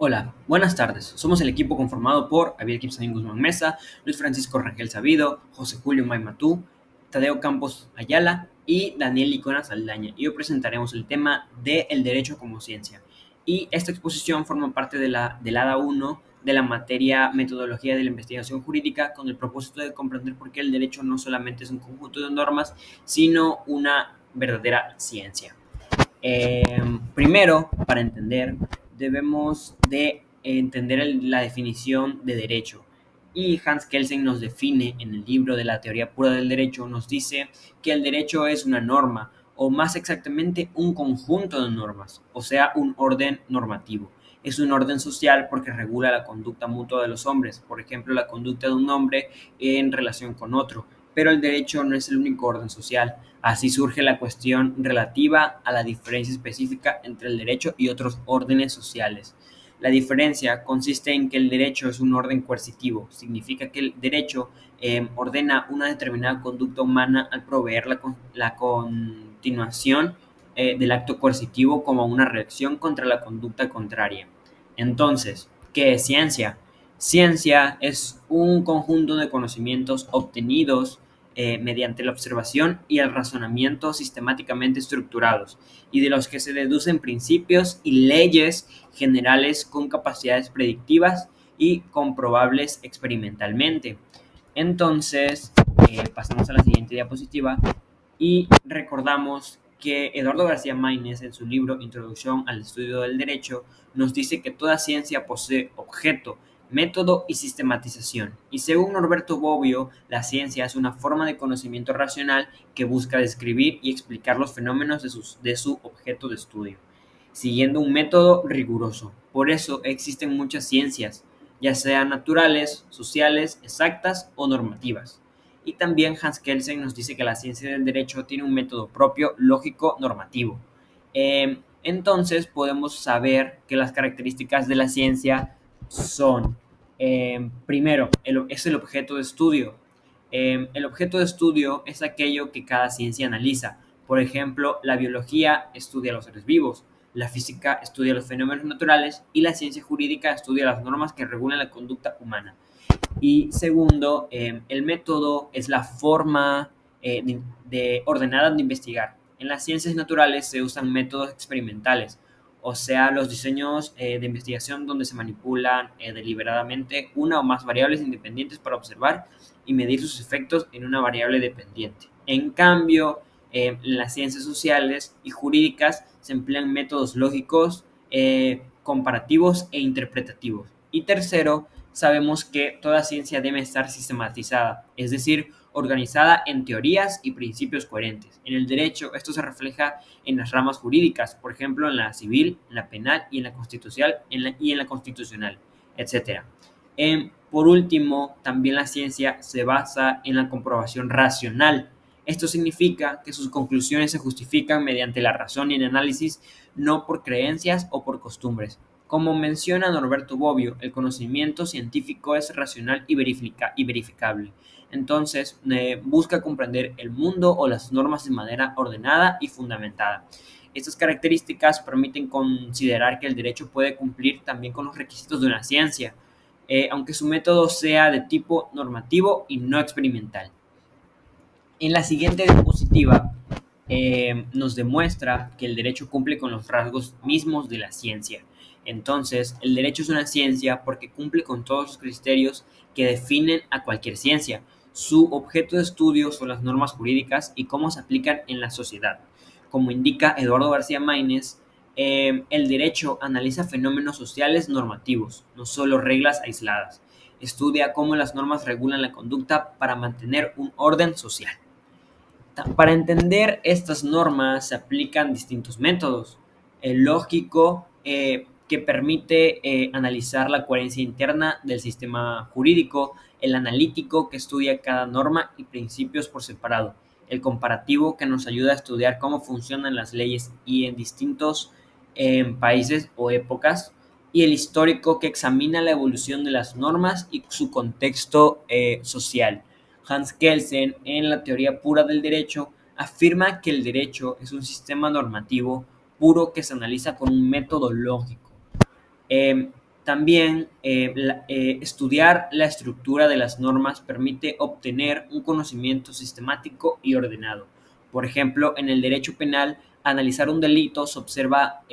Hola, buenas tardes. Somos el equipo conformado por Abiel Kipsanín Guzmán Mesa, Luis Francisco Rangel Sabido, José Julio Maimatú, Tadeo Campos Ayala y Daniel Licona Saldaña. Y hoy presentaremos el tema de el derecho como ciencia. Y esta exposición forma parte del ADA 1 de la materia Metodología de la Investigación Jurídica, con el propósito de comprender por qué el derecho no solamente es un conjunto de normas, sino una verdadera ciencia. Primero, para entender, debemos de entender la definición de derecho. Y Hans Kelsen nos define en el libro de la teoría pura del derecho, nos dice que el derecho es una norma, o más exactamente un conjunto de normas, o sea, un orden normativo. Es un orden social porque regula la conducta mutua de los hombres, por ejemplo, la conducta de un hombre en relación con otro. Pero el derecho no es el único orden social. Así surge la cuestión relativa a la diferencia específica entre el derecho y otros órdenes sociales. La diferencia consiste en que el derecho es un orden coercitivo, significa que el derecho ordena una determinada conducta humana al proveer la continuación del acto coercitivo como una reacción contra la conducta contraria. Entonces, ¿qué es ciencia? Ciencia es un conjunto de conocimientos obtenidos mediante la observación y el razonamiento sistemáticamente estructurados, y de los que se deducen principios y leyes generales con capacidades predictivas y comprobables experimentalmente. Entonces, pasamos a la siguiente diapositiva y recordamos que Eduardo García Maínez, en su libro Introducción al Estudio del Derecho, nos dice que toda ciencia posee objeto, método y sistematización. Y según Norberto Bobbio, la ciencia es una forma de conocimiento racional que busca describir y explicar los fenómenos de su objeto de estudio, siguiendo un método riguroso. Por eso existen muchas ciencias, ya sean naturales, sociales, exactas o normativas. Y también Hans Kelsen nos dice que la ciencia del derecho tiene un método propio, lógico, normativo. Entonces podemos saber que las características de la ciencia son, primero, es el objeto de estudio. El objeto de estudio es aquello que cada ciencia analiza. Por ejemplo, la biología estudia los seres vivos, la física estudia los fenómenos naturales y la ciencia jurídica estudia las normas que regulan la conducta humana. Y segundo, el método es la forma ordenada de investigar. En las ciencias naturales se usan métodos experimentales, o sea, los diseños de investigación donde se manipulan deliberadamente una o más variables independientes para observar y medir sus efectos en una variable dependiente. En cambio, en las ciencias sociales y jurídicas se emplean métodos lógicos, comparativos e interpretativos. Y tercero, sabemos que toda ciencia debe estar sistematizada, es decir, organizada en teorías y principios coherentes. En el derecho, esto se refleja en las ramas jurídicas, por ejemplo, en la civil, en la penal y en la constitucional, etc. Por último, también la ciencia se basa en la comprobación racional. Esto significa que sus conclusiones se justifican mediante la razón y el análisis, no por creencias o por costumbres. Como menciona Norberto Bobbio, el conocimiento científico es racional y verificable. Entonces, busca comprender el mundo o las normas de manera ordenada y fundamentada. Estas características permiten considerar que el derecho puede cumplir también con los requisitos de una ciencia, aunque su método sea de tipo normativo y no experimental. En la siguiente diapositiva nos demuestra que el derecho cumple con los rasgos mismos de la ciencia. Entonces, el derecho es una ciencia porque cumple con todos los criterios que definen a cualquier ciencia. Su objeto de estudio son las normas jurídicas y cómo se aplican en la sociedad. Como indica Eduardo García Maínez, el derecho analiza fenómenos sociales normativos, no solo reglas aisladas. Estudia cómo las normas regulan la conducta para mantener un orden social. Para entender estas normas se aplican distintos métodos. El lógico, que permite analizar la coherencia interna del sistema jurídico, el analítico, que estudia cada norma y principios por separado, el comparativo, que nos ayuda a estudiar cómo funcionan las leyes y en distintos países o épocas, y el histórico, que examina la evolución de las normas y su contexto social. Hans Kelsen, en la teoría pura del derecho, afirma que el derecho es un sistema normativo puro que se analiza con un método lógico. También estudiar la estructura de las normas permite obtener un conocimiento sistemático y ordenado. Por ejemplo, en el derecho penal, analizar un delito se observa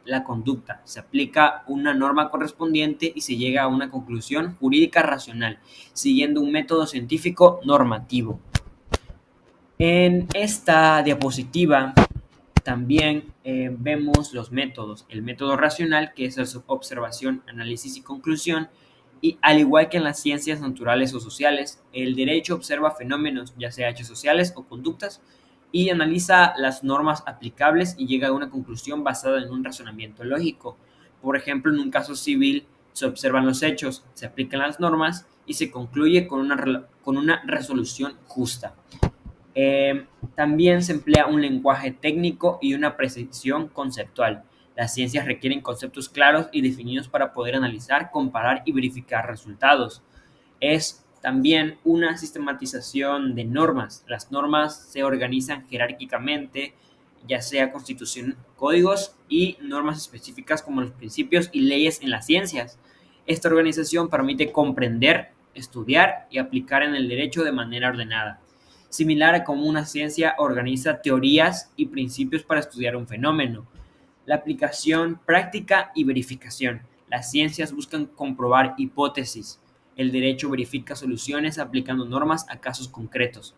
la conducta, se aplica una norma correspondiente y se llega a una conclusión jurídica racional, siguiendo un método científico normativo. En esta diapositiva también vemos los métodos. El método racional, que es la observación, análisis y conclusión. Y al igual que en las ciencias naturales o sociales, el derecho observa fenómenos, ya sea hechos sociales o conductas, y analiza las normas aplicables y llega a una conclusión basada en un razonamiento lógico. Por ejemplo, en un caso civil se observan los hechos, se aplican las normas y se concluye con una resolución justa. También se emplea un lenguaje técnico y una precisión conceptual. Las ciencias requieren conceptos claros y definidos para poder analizar, comparar y verificar resultados. Es también una sistematización de normas. Las normas se organizan jerárquicamente, ya sea constitución, códigos y normas específicas como los principios y leyes en las ciencias. Esta organización permite comprender, estudiar y aplicar en el derecho de manera ordenada, similar a cómo una ciencia organiza teorías y principios para estudiar un fenómeno. La aplicación práctica y verificación. Las ciencias buscan comprobar hipótesis. El derecho verifica soluciones aplicando normas a casos concretos.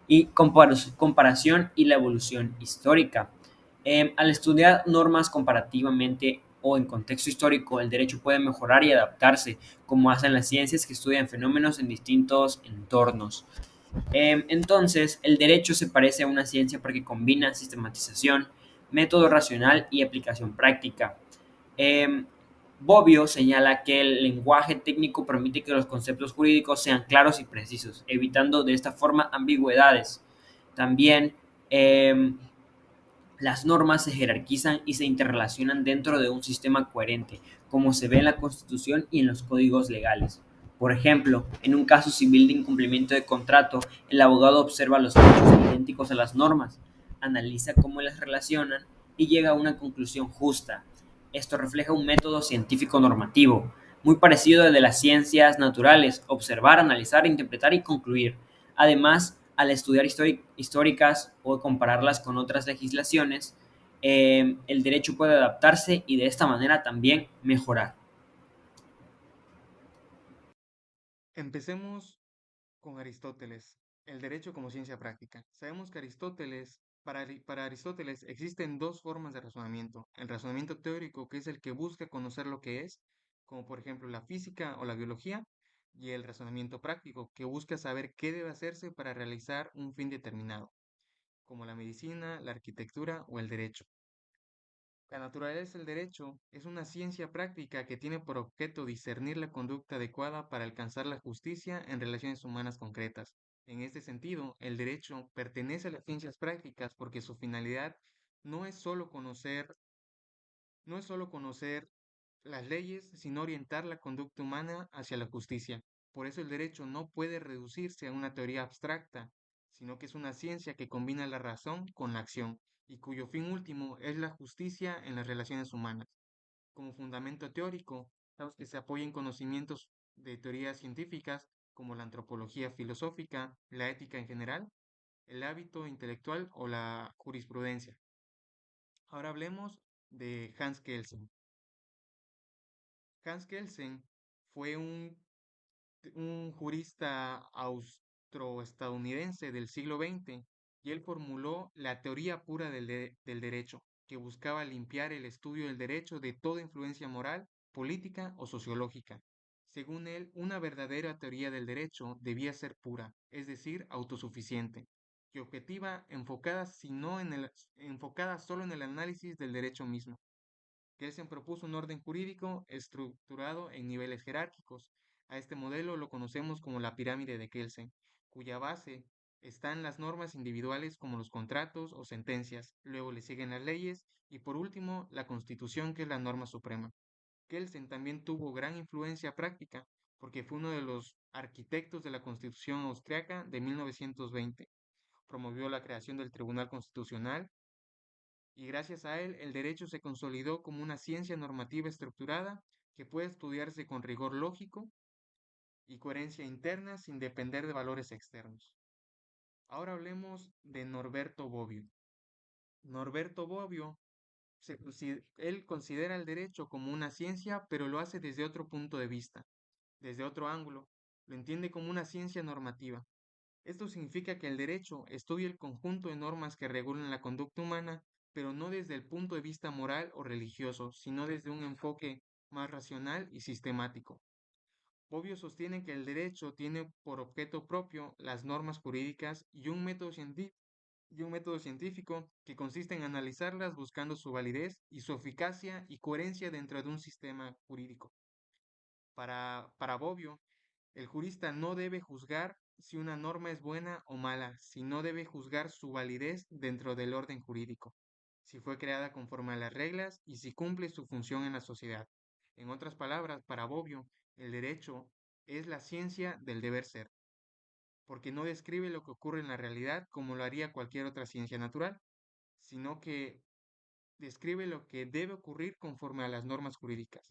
Y comparación y la evolución histórica. Al estudiar normas comparativamente o en contexto histórico, el derecho puede mejorar y adaptarse, como hacen las ciencias que estudian fenómenos en distintos entornos. Entonces, el derecho se parece a una ciencia porque combina sistematización, método racional y aplicación práctica. Eh, Bobbio señala que el lenguaje técnico permite que los conceptos jurídicos sean claros y precisos, evitando de esta forma ambigüedades. También eh, las normas se jerarquizan y se interrelacionan dentro de un sistema coherente, como se ve en la Constitución y en los códigos legales. Por ejemplo, en un caso civil de incumplimiento de contrato, el abogado observa los hechos idénticos a las normas, analiza cómo las relacionan y llega a una conclusión justa. Esto refleja un método científico normativo, muy parecido al de las ciencias naturales: observar, analizar, interpretar y concluir. Además, al estudiar históricas o compararlas con otras legislaciones, el derecho puede adaptarse y de esta manera también mejorar. Empecemos con Aristóteles, el derecho como ciencia práctica. Sabemos que para Aristóteles existen dos formas de razonamiento. El razonamiento teórico, que es el que busca conocer lo que es, como por ejemplo la física o la biología, y el razonamiento práctico, que busca saber qué debe hacerse para realizar un fin determinado, como la medicina, la arquitectura o el derecho. La naturaleza del derecho es una ciencia práctica que tiene por objeto discernir la conducta adecuada para alcanzar la justicia en relaciones humanas concretas. En este sentido, el derecho pertenece a las ciencias prácticas porque su finalidad no es solo conocer, no es solo conocer las leyes, sino orientar la conducta humana hacia la justicia. Por eso el derecho no puede reducirse a una teoría abstracta, sino que es una ciencia que combina la razón con la acción y cuyo fin último es la justicia en las relaciones humanas. Como fundamento teórico, sabemos que se apoya en conocimientos de teorías científicas como la antropología filosófica, la ética en general, el hábito intelectual o la jurisprudencia. Ahora hablemos de Hans Kelsen. Hans Kelsen fue un jurista austroestadounidense del siglo XX y él formuló la teoría pura del derecho, que buscaba limpiar el estudio del derecho de toda influencia moral, política o sociológica. Según él, una verdadera teoría del derecho debía ser pura, es decir, autosuficiente, y objetiva, enfocada solo en el análisis del derecho mismo. Kelsen propuso un orden jurídico estructurado en niveles jerárquicos. A este modelo lo conocemos como la pirámide de Kelsen, cuya base están las normas individuales como los contratos o sentencias, luego le siguen las leyes y por último la Constitución, que es la norma suprema. Kelsen también tuvo gran influencia práctica porque fue uno de los arquitectos de la Constitución austriaca de 1920. Promovió la creación del Tribunal Constitucional y gracias a él el derecho se consolidó como una ciencia normativa estructurada que puede estudiarse con rigor lógico y coherencia interna sin depender de valores externos. Ahora hablemos de Norberto Bobbio. Norberto Bobbio, él considera el derecho como una ciencia, pero lo hace desde otro punto de vista, desde otro ángulo. Lo entiende como una ciencia normativa. Esto significa que el derecho estudia el conjunto de normas que regulan la conducta humana, pero no desde el punto de vista moral o religioso, sino desde un enfoque más racional y sistemático. Bobbio sostiene que el derecho tiene por objeto propio las normas jurídicas y un método científico que consiste en analizarlas buscando su validez y su eficacia y coherencia dentro de un sistema jurídico. Para Bobbio, el jurista no debe juzgar si una norma es buena o mala, sino debe juzgar su validez dentro del orden jurídico, si fue creada conforme a las reglas y si cumple su función en la sociedad. En otras palabras, para Bobbio, el derecho es la ciencia del deber ser, porque no describe lo que ocurre en la realidad como lo haría cualquier otra ciencia natural, sino que describe lo que debe ocurrir conforme a las normas jurídicas.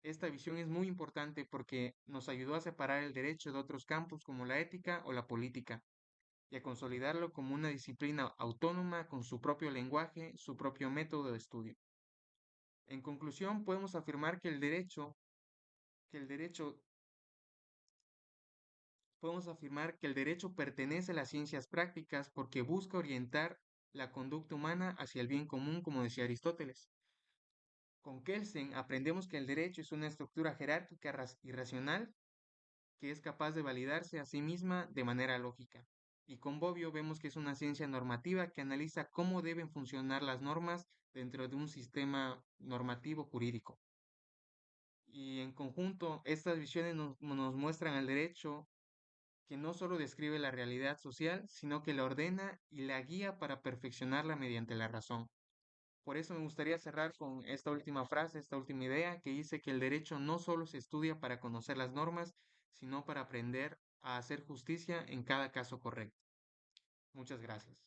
Esta visión es muy importante porque nos ayudó a separar el derecho de otros campos como la ética o la política y a consolidarlo como una disciplina autónoma con su propio lenguaje, su propio método de estudio. En conclusión, que el derecho, podemos afirmar que el derecho pertenece a las ciencias prácticas porque busca orientar la conducta humana hacia el bien común, como decía Aristóteles. Con Kelsen aprendemos que el derecho es una estructura jerárquica y racional que es capaz de validarse a sí misma de manera lógica. Y con Bobbio vemos que es una ciencia normativa que analiza cómo deben funcionar las normas dentro de un sistema normativo jurídico. Y en conjunto, estas visiones nos muestran al derecho que no solo describe la realidad social, sino que la ordena y la guía para perfeccionarla mediante la razón. Por eso me gustaría cerrar con esta última frase, esta última idea, que dice que el derecho no solo se estudia para conocer las normas, sino para aprender a hacer justicia en cada caso correcto. Muchas gracias.